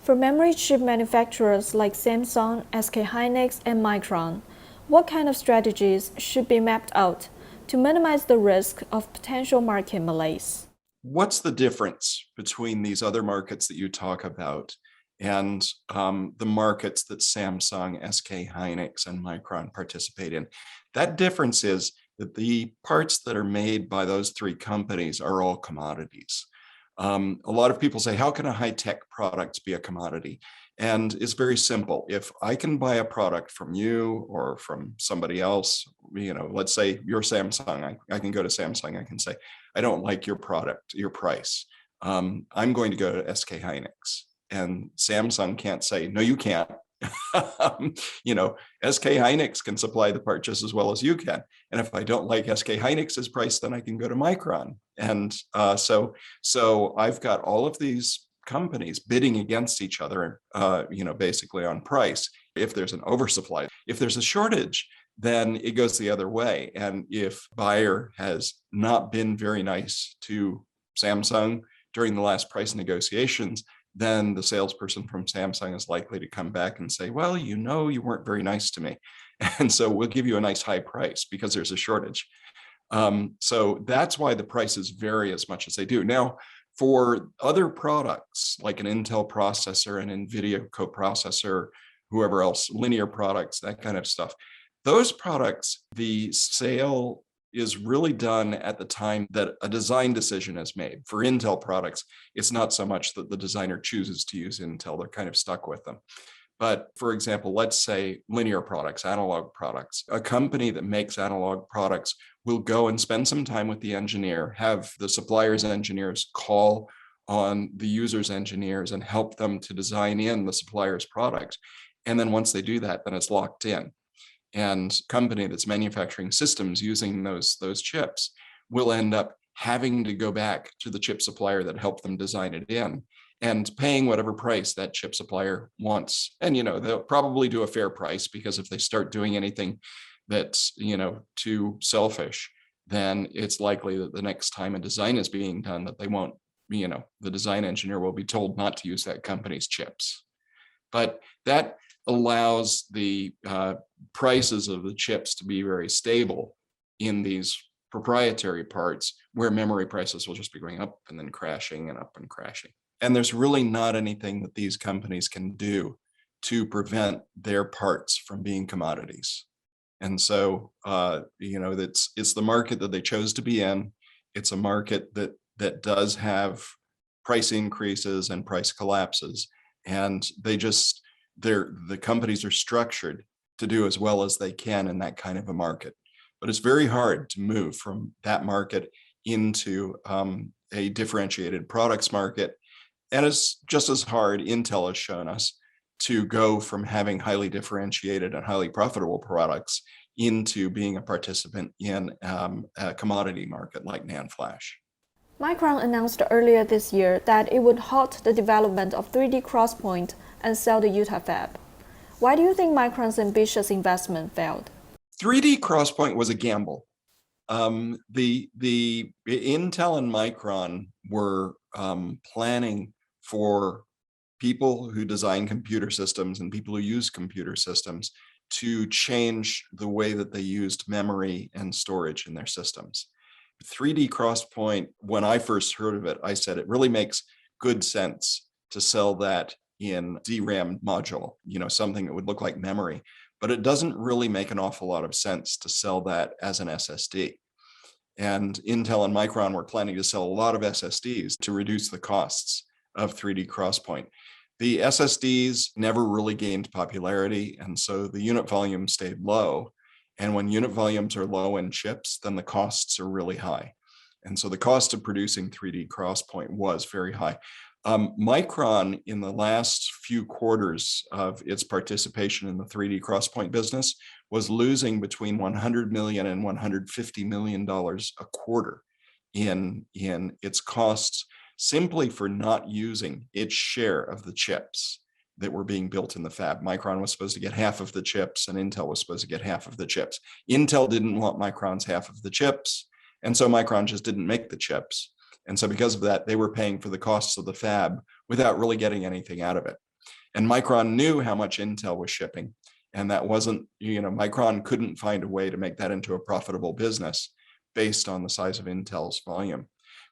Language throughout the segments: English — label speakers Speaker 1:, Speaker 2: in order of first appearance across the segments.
Speaker 1: For memory chip manufacturers like Samsung, SK Hynix, and Micron, what kind of strategies should be mapped out to minimize the risk of potential market malaise?
Speaker 2: What's the difference between these other markets that you talk about and the markets that Samsung, SK Hynix, and Micron participate in? That difference is that the parts that are made by those three companies are all commodities. A lot of people say, how can a high-tech product be a commodity? And it's very simple. If I can buy a product from you or from somebody else, let's say you're Samsung, I can go to Samsung, I can say, I don't like your product, your price. I'm going to go to SK Hynix. And Samsung can't say, no, you can't. SK Hynix can supply the part just as well as you can. And if I don't like SK Hynix's price, then I can go to Micron. And so I've got all of these companies bidding against each other, basically on price. If there's an oversupply, if there's a shortage, then it goes the other way. And if buyer has not been very nice to Samsung during the last price negotiations, then the salesperson from Samsung is likely to come back and say, well, you weren't very nice to me. And so we'll give you a nice high price because there's a shortage. So that's why the prices vary as much as they do. Now, for other products like an Intel processor, an NVIDIA coprocessor, whoever else, linear products, that kind of stuff, those products, the sale is really done at the time that a design decision is made. For Intel products, it's not so much that the designer chooses to use Intel, they're kind of stuck with them. But for example, let's say linear products, analog products. A company that makes analog products will go and spend some time with the engineer, have the supplier's engineers call on the user's engineers and help them to design in the supplier's product. And then once they do that, then it's locked in. And company that's manufacturing systems using those chips will end up having to go back to the chip supplier that helped them design it in and paying whatever price that chip supplier wants. And, they'll probably do a fair price, because if they start doing anything that's, too selfish, then it's likely that the next time a design is being done that they won't, the design engineer will be told not to use that company's chips. But that allows the prices of the chips to be very stable in these proprietary parts, where memory prices will just be going up and then crashing and up and crashing. And there's really not anything that these companies can do to prevent their parts from being commodities. And so, it's the market that they chose to be in. It's a market that does have price increases and price collapses, and the companies are structured to do as well as they can in that kind of a market. But it's very hard to move from that market into a differentiated products market. And it's just as hard, Intel has shown us, to go from having highly differentiated and highly profitable products into being a participant in a commodity market like NAND flash.
Speaker 1: Micron announced earlier this year that it would halt the development of 3D XPoint and sell the Utah fab. Why do you think Micron's ambitious investment failed?
Speaker 2: 3D XPoint was a gamble. The Intel and Micron were planning for people who design computer systems and people who use computer systems to change the way that they used memory and storage in their systems. 3D XPoint, when I first heard of it, I said it really makes good sense to sell that in DRAM module, something that would look like memory, but it doesn't really make an awful lot of sense to sell that as an SSD. And Intel and Micron were planning to sell a lot of SSDs to reduce the costs of 3D XPoint. The SSDs never really gained popularity, and so the unit volume stayed low. And when unit volumes are low in chips, then the costs are really high. And so the cost of producing 3D XPoint was very high. Micron, in the last few quarters of its participation in the 3D XPoint business, was losing between $100 million and $150 million a quarter in its costs, simply for not using its share of the chips that were being built in the fab. Micron was supposed to get half of the chips, and Intel was supposed to get half of the chips. Intel didn't want Micron's half of the chips, and so Micron just didn't make the chips. And so because of that, they were paying for the costs of the fab without really getting anything out of it. And Micron knew how much Intel was shipping. And that wasn't, Micron couldn't find a way to make that into a profitable business based on the size of Intel's volume.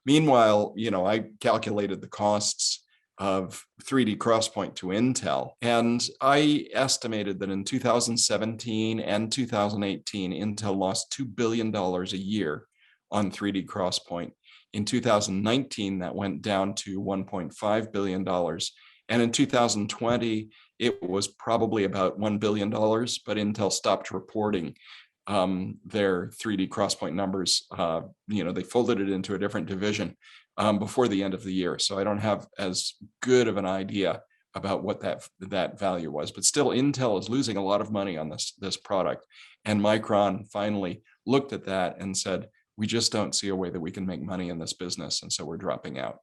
Speaker 2: Meanwhile, I calculated the costs of 3D XPoint to Intel, and I estimated that in 2017 and 2018, Intel lost $2 billion a year on 3D XPoint. In 2019, that went down to $1.5 billion. And in 2020, it was probably about $1 billion, but Intel stopped reporting their 3D XPoint numbers. They folded it into a different division before the end of the year. So I don't have as good of an idea about what that value was. But still, Intel is losing a lot of money on this product. And Micron finally looked at that and said, we just don't see a way that we can make money in this business, and so we're dropping out.